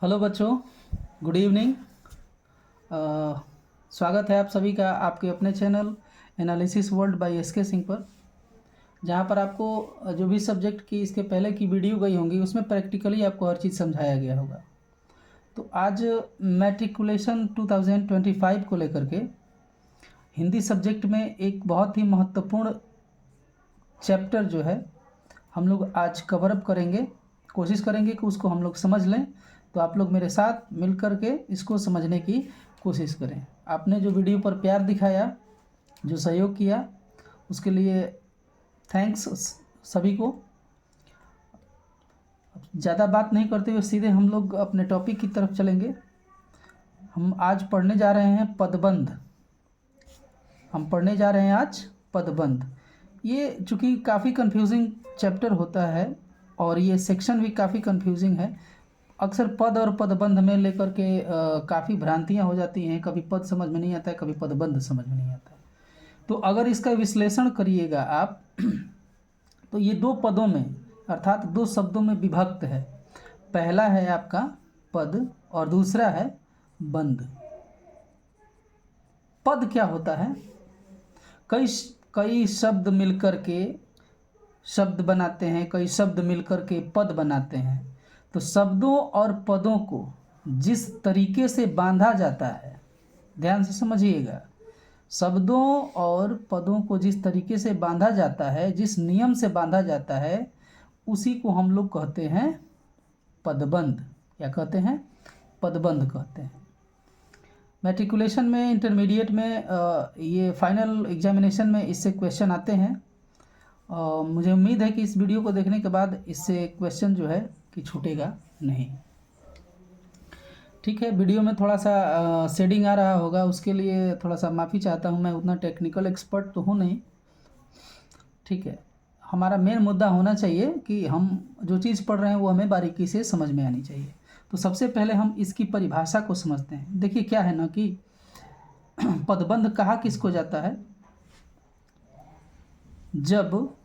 Hello बच्चों, good evening. स्वागत है आप सभी का आपके अपने channel analysis world by SK Singh पर, जहां पर आपको जो भी सब्जेक्ट की इसके पहले की वीडियो गई होंगी उसमें प्रैक्टिकली आपको हर चीज़ समझाया गया होगा। तो आज मैट्रिकुलेशन 2025 को लेकर के हिंदी सब्जेक्ट में एक बहुत ही महत्वपूर्ण चैप्टर जो है हम लोग आज कवर अप करेंगे। कोशिश करेंगे कि उसको हम लोग समझ लें। तो आप लोग मेरे साथ मिल कर के इसको समझने की कोशिश करें। आपने जो वीडियो पर प्यार दिखाया, जो सहयोग किया, उसके लिए थैंक्स सभी को। ज़्यादा बात नहीं करते हुए सीधे हम लोग अपने टॉपिक की तरफ चलेंगे। हम आज पढ़ने जा रहे हैं पदबंध। हम पढ़ने जा रहे हैं आज पदबंध। ये चूँकि काफ़ी कंफ्यूजिंग चैप्टर होता है और ये सेक्शन भी काफ़ी कंफ्यूजिंग है। अक्सर पद और पदबंध में लेकर के काफ़ी भ्रांतियाँ हो जाती हैं। कभी पद समझ में नहीं आता है, कभी पदबंध समझ में नहीं आता है। तो अगर इसका विश्लेषण करिएगा आप तो ये दो पदों में अर्थात दो शब्दों में विभक्त है। पहला है आपका पद और दूसरा है बंध। पद क्या होता है? कई कई शब्द मिलकर के शब्द बनाते हैं, कई शब्द मिलकर के पद बनाते हैं। तो शब्दों और पदों को जिस तरीके से बांधा जाता है, ध्यान से समझिएगा, शब्दों और पदों को जिस तरीके से बांधा जाता है, जिस नियम से बांधा जाता है, उसी को हम लोग कहते हैं पदबंध। क्या कहते हैं? पदबंध कहते हैं। मैट्रिकुलेशन में, इंटरमीडिएट में, ये फाइनल एग्जामिनेशन में इससे क्वेश्चन आते हैं। मुझे उम्मीद है कि इस वीडियो को देखने के बाद इससे क्वेश्चन जो है कि छूटेगा नहीं। ठीक है, वीडियो में थोड़ा सा शेडिंग आ रहा होगा, उसके लिए थोड़ा सा माफ़ी चाहता हूँ। मैं उतना टेक्निकल एक्सपर्ट तो हूँ नहीं। ठीक है, हमारा मेन मुद्दा होना चाहिए कि हम जो चीज़ पढ़ रहे हैं वो हमें बारीकी से समझ में आनी चाहिए। तो सबसे पहले हम इसकी परिभाषा को समझते हैं। देखिए क्या है ना कि पदबंध कहा किसको जाता है? जब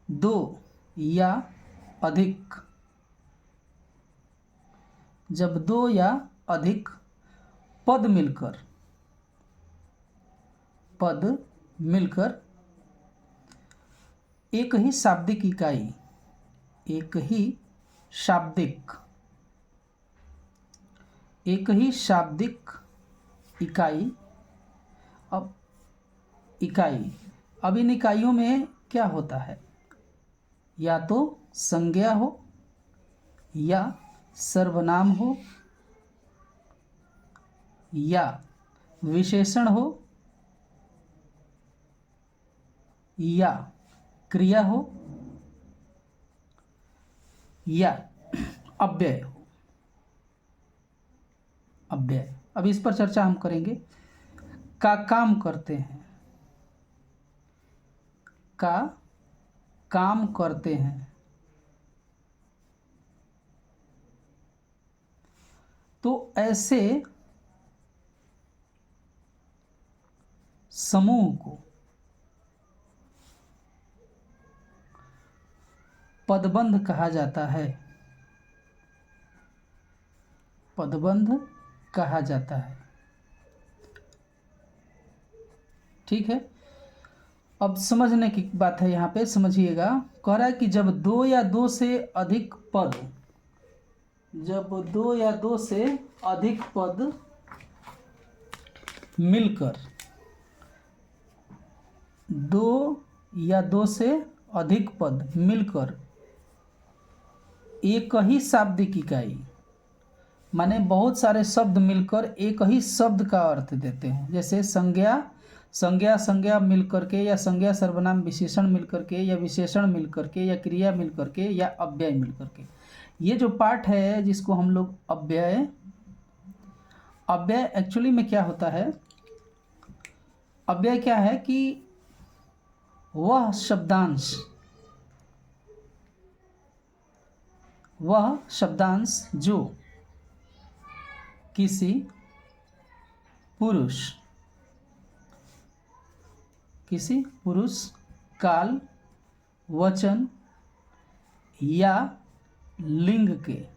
दो या अधिक पद मिलकर एक ही शाब्दिक इकाई। अब इन इकाइयों में क्या होता है? या तो संज्ञा हो, या सर्वनाम हो, या विशेषण हो, या क्रिया हो, या अव्यय हो। अव्यय, अब इस पर चर्चा हम करेंगे। का काम करते हैं। तो ऐसे समूह को पदबंध कहा जाता है। पदबंध कहा जाता है। ठीक है, अब समझने की बात है। यहाँ पे समझिएगा, कह रहा है कि जब दो या दो से अधिक पद मिलकर एक ही शाब्दिक इकाई, माने बहुत सारे शब्द मिलकर एक ही शब्द का अर्थ देते हैं। जैसे संज्ञा मिलकर के, या संज्ञा सर्वनाम विशेषण मिलकर के, या विशेषण मिलकर के, या क्रिया मिलकर के, या अव्यय मिलकर के। ये जो पार्ट है जिसको हम लोग अव्यय एक्चुअली में क्या होता है? अव्यय क्या है कि वह शब्दांश जो किसी पुरुष, काल, वचन या लिंग के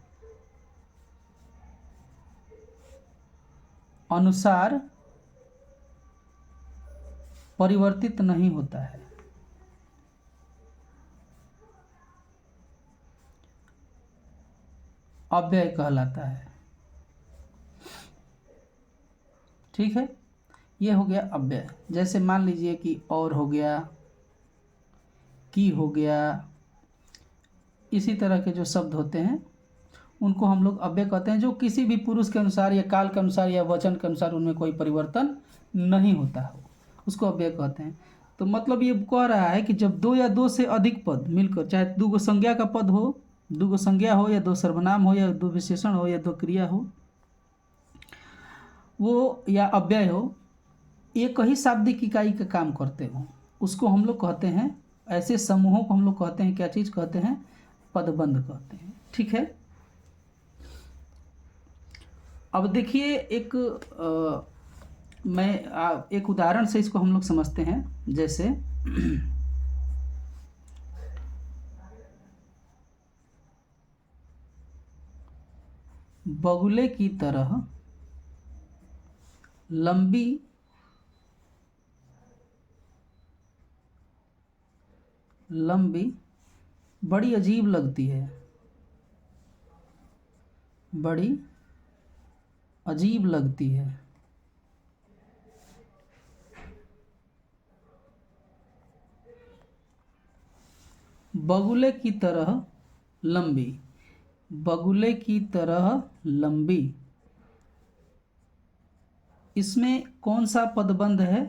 अनुसार परिवर्तित नहीं होता है। अव्यय कहलाता है। ठीक है, ये हो गया अव्यय। जैसे मान लीजिए कि और हो गया, की हो गया, इसी तरह के जो शब्द होते हैं उनको हम लोग अव्यय कहते हैं, जो किसी भी पुरुष के अनुसार या काल के अनुसार या वचन के अनुसार उनमें कोई परिवर्तन नहीं होता हो, उसको अव्यय कहते हैं। तो मतलब ये कह रहा है कि जब दो या दो से अधिक पद मिलकर, चाहे दो गो संज्ञा का पद हो, दो गो संज्ञा हो या दो सर्वनाम हो या दो विशेषण हो या दो क्रिया हो, वो या अव्यय हो, एक ही शाब्दिक इकाई का काम करते हो, उसको हम लोग कहते हैं, ऐसे समूहों को हम लोग कहते हैं, क्या चीज़ कहते हैं? पदबंध कहते हैं। ठीक है, अब देखिए एक उदाहरण से इसको हम लोग समझते हैं। जैसे बगुले की तरह लंबी बड़ी अजीब लगती है, बड़ी अजीब लगती है। बगुले की तरह लंबी, बगुले की तरह लंबी, इसमें कौन सा पदबंध है?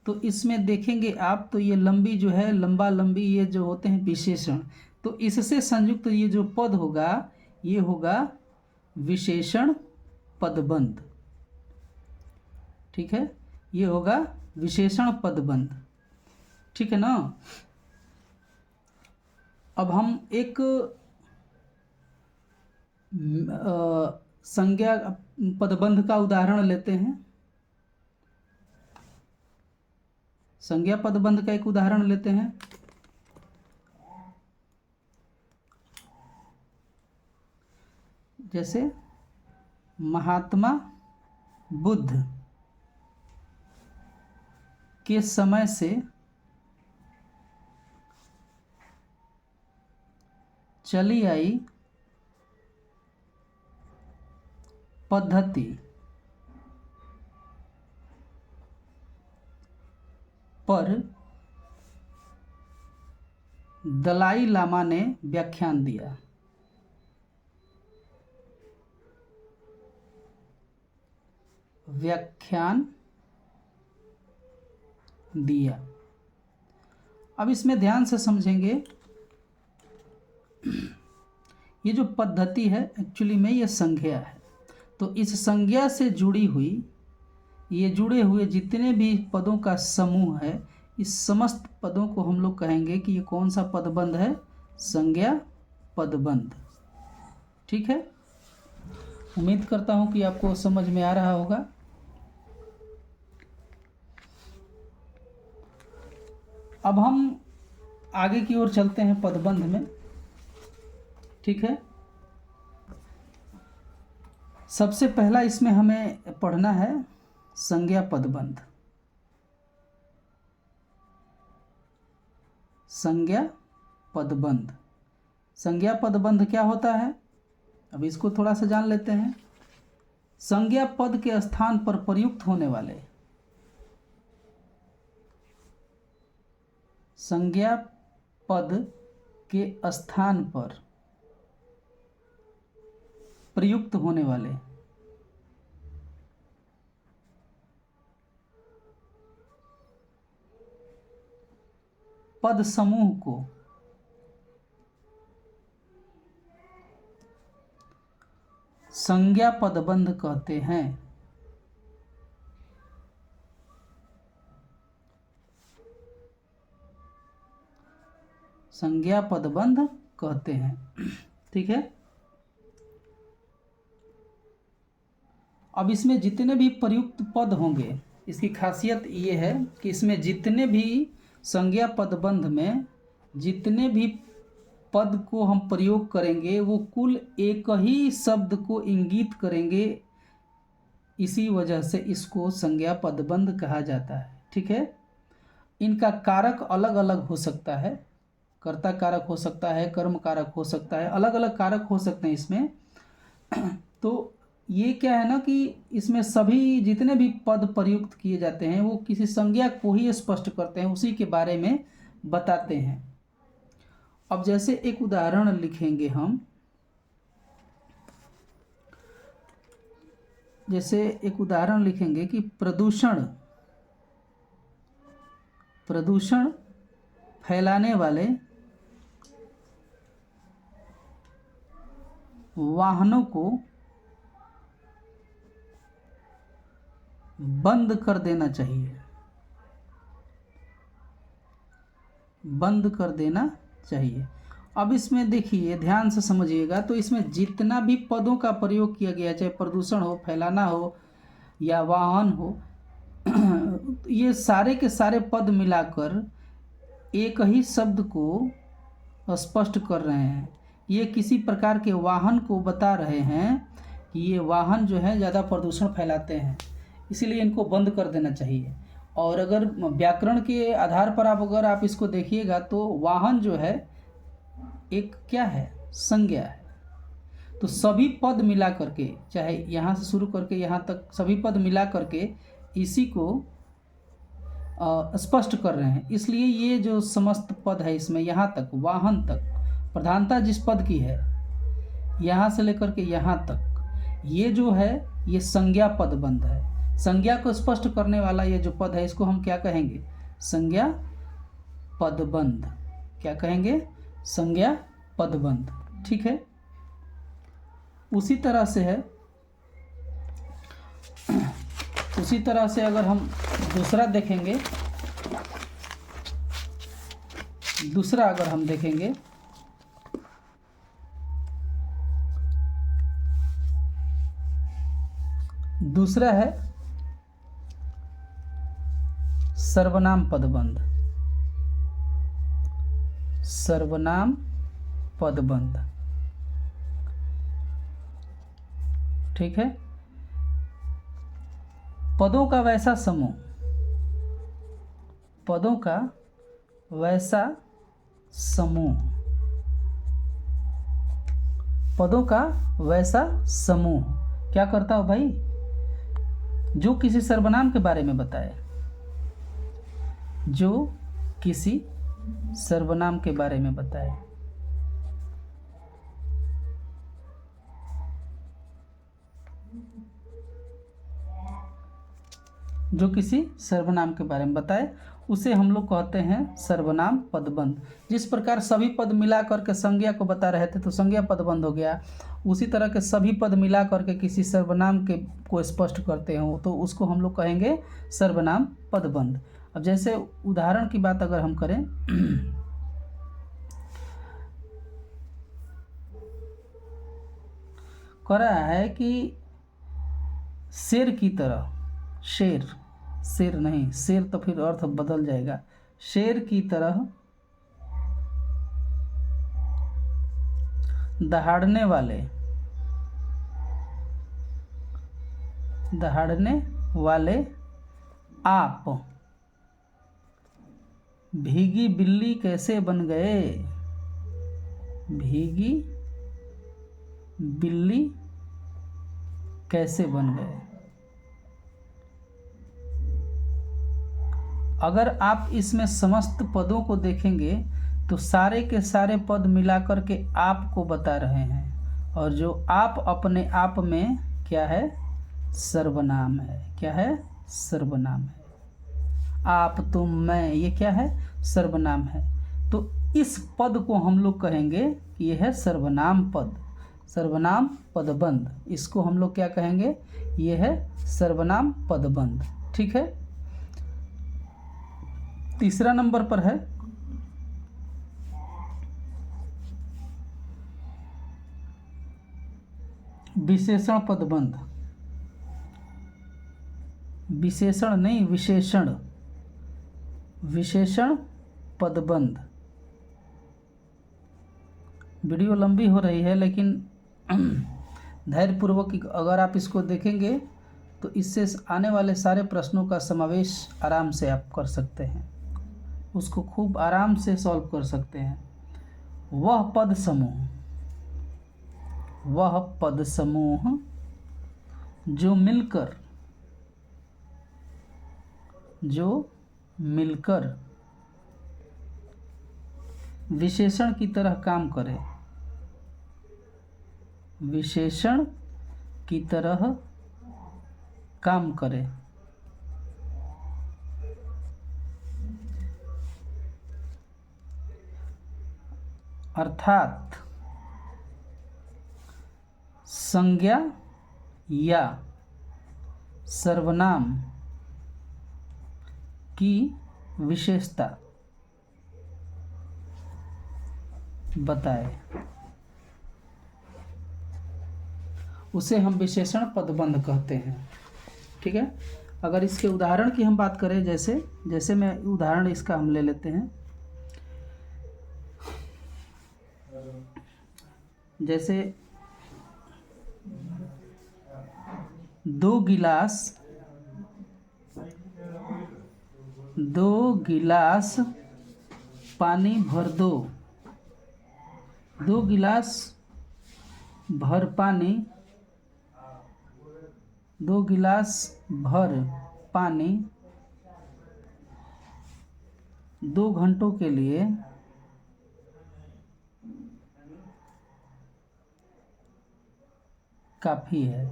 तो इसमें देखेंगे आप, तो ये लंबी जो है, लंबा लंबी, ये जो होते हैं विशेषण, तो इससे संयुक्त ये जो पद होगा ये होगा विशेषण पदबंध। ठीक है, ये होगा विशेषण पदबंध। ठीक है ना। अब हम एक संज्ञा पदबंध का उदाहरण लेते हैं। संज्ञा पदबंध का एक उदाहरण लेते हैं। जैसे महात्मा बुद्ध के समय से चली आई पद्धति पर दलाई लामा ने व्याख्यान दिया। अब इसमें ध्यान से समझेंगे, ये जो पद्धति है एक्चुअली में ये संज्ञा है। तो इस संज्ञा से जुड़ी हुई, ये जुड़े हुए जितने भी पदों का समूह है, इस समस्त पदों को हम लोग कहेंगे कि ये कौन सा पदबंध है? संज्ञा पदबंध। ठीक है, उम्मीद करता हूँ कि आपको समझ में आ रहा होगा। अब हम आगे की ओर चलते हैं पदबंध में। ठीक है, सबसे पहला इसमें हमें पढ़ना है संज्ञा पदबंध। संज्ञा पदबंध, संज्ञा पदबंध क्या होता है? अब इसको थोड़ा सा जान लेते हैं। संज्ञा पद के स्थान पर प्रयुक्त होने वाले, संज्ञा पद के स्थान पर प्रयुक्त होने वाले पद समूह को संज्ञा पदबंध कहते हैं। संज्ञा पदबंध कहते हैं। ठीक है, अब इसमें जितने भी प्रयुक्त पद होंगे, इसकी खासियत ये है कि इसमें जितने भी संज्ञा पदबंध में जितने भी पद को हम प्रयोग करेंगे वो कुल एक ही शब्द को इंगित करेंगे, इसी वजह से इसको संज्ञा पदबंध कहा जाता है। ठीक है, इनका कारक अलग अलग हो सकता है, कर्ता कारक हो सकता है, कर्म कारक हो सकता है, अलग अलग कारक हो सकते हैं इसमें। तो ये क्या है ना कि इसमें सभी जितने भी पद प्रयुक्त किए जाते हैं वो किसी संज्ञा को ही स्पष्ट करते हैं, उसी के बारे में बताते हैं। अब जैसे एक उदाहरण लिखेंगे हम, जैसे एक उदाहरण लिखेंगे कि प्रदूषण फैलाने वाले वाहनों को बंद कर देना चाहिए, बंद कर देना चाहिए। अब इसमें देखिए, ध्यान से समझिएगा, तो इसमें जितना भी पदों का प्रयोग किया गया, चाहे प्रदूषण हो, फैलाना हो या वाहन हो, ये सारे के सारे पद मिलाकर एक ही शब्द को स्पष्ट कर रहे हैं। ये किसी प्रकार के वाहन को बता रहे हैं कि ये वाहन जो है ज़्यादा प्रदूषण फैलाते हैं, इसीलिए इनको बंद कर देना चाहिए। और अगर व्याकरण के आधार पर अगर आप इसको देखिएगा तो वाहन जो है एक क्या है, संज्ञा है। तो सभी पद मिला करके, चाहे यहाँ से शुरू करके यहाँ तक सभी पद मिला करके इसी को स्पष्ट कर रहे हैं। इसलिए ये जो समस्त पद है इसमें यहाँ तक, वाहन तक, प्रधानता जिस पद की है यहाँ से लेकर के यहाँ तक, ये जो है ये संज्ञा पदबंध है। संज्ञा को स्पष्ट करने वाला ये जो पद है इसको हम क्या कहेंगे, संज्ञा पदबंध। क्या कहेंगे, संज्ञा पदबंध। ठीक है, उसी तरह से है, उसी तरह से अगर हम दूसरा देखेंगे, दूसरा अगर हम देखेंगे दूसरा है सर्वनाम पदबंध। सर्वनाम पदबंध, ठीक है। पदों का वैसा समूह, पदों का वैसा समूह, पदों का वैसा समूह क्या करता हो भाई, जो किसी सर्वनाम के बारे में बताए, जो किसी सर्वनाम के बारे में बताए। जो किसी सर्वनाम के बारे में बताए उसे हम लोग कहते हैं सर्वनाम पदबंध। जिस प्रकार सभी पद मिला करके संज्ञा को बता रहे थे तो संज्ञा पदबंध हो गया, उसी तरह के सभी पद मिला करके किसी सर्वनाम के को स्पष्ट करते हो तो उसको हम लोग कहेंगे सर्वनाम पदबंध। अब जैसे उदाहरण की बात अगर हम करें, कह रहा है कि शेर की तरह, शेर, शेर नहीं, शेर तो फिर अर्थ बदल जाएगा, शेर की तरह दहाड़ने वाले आप भीगी बिल्ली कैसे बन गए, भीगी बिल्ली कैसे बन गए। अगर आप इसमें समस्त पदों को देखेंगे तो सारे के सारे पद मिलाकर के आप को बता रहे हैं, और जो आप अपने आप में क्या है, सर्वनाम है। क्या है, सर्वनाम है। आप, तुम, मैं, ये क्या है, सर्वनाम है। तो इस पद को हम लोग कहेंगे कि यह है सर्वनाम पद, सर्वनाम पदबंध। इसको हम लोग क्या कहेंगे, यह है सर्वनाम पदबंध। ठीक है, तीसरा नंबर पर है विशेषण पदबंध। विशेषण नहीं, विशेषण, विशेषण पदबंध। वीडियो लंबी हो रही है लेकिन धैर्यपूर्वक अगर आप इसको देखेंगे तो इससे आने वाले सारे प्रश्नों का समावेश आराम से आप कर सकते हैं, उसको खूब आराम से सॉल्व कर सकते हैं। वह पद समूह जो मिलकर विशेषण की तरह काम करे, विशेषण की तरह काम करे, अर्थात संज्ञा या सर्वनाम की विशेषता बताए, उसे हम विशेषण पदबंध कहते हैं। ठीक है, अगर इसके उदाहरण की हम बात करें, जैसे मैं उदाहरण इसका हम ले लेते हैं। जैसे 2 गिलास पानी भर दो, 2 गिलास भर पानी, 2 गिलास भर पानी 2 घंटों के लिए काफ़ी है।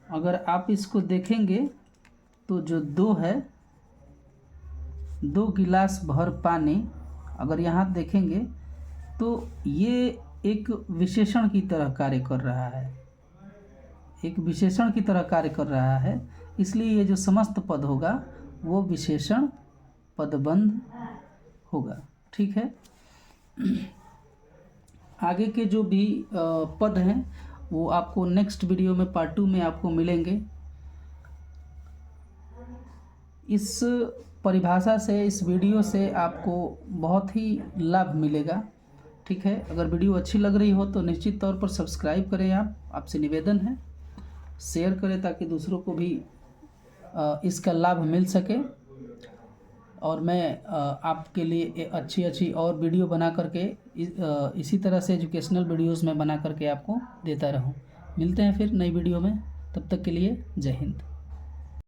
अगर आप इसको देखेंगे तो जो 2 है, 2 गिलास भर पानी, अगर यहाँ देखेंगे तो ये एक विशेषण की तरह कार्य कर रहा है, एक विशेषण की तरह कार्य कर रहा है। इसलिए ये जो समस्त पद होगा वो विशेषण पदबंध होगा। ठीक है, आगे के जो भी पद हैं वो आपको नेक्स्ट वीडियो में पार्ट 2 में आपको मिलेंगे। इस परिभाषा से, इस वीडियो से आपको बहुत ही लाभ मिलेगा। ठीक है, अगर वीडियो अच्छी लग रही हो तो निश्चित तौर पर सब्सक्राइब करें। आपसे निवेदन है, शेयर करें ताकि दूसरों को भी इसका लाभ मिल सके। और मैं आपके लिए अच्छी और वीडियो बना करके इसी तरह से एजुकेशनल वीडियोस में बना करके आपको देता रहूं। मिलते हैं फिर नई वीडियो में, तब तक के लिए जय हिंद।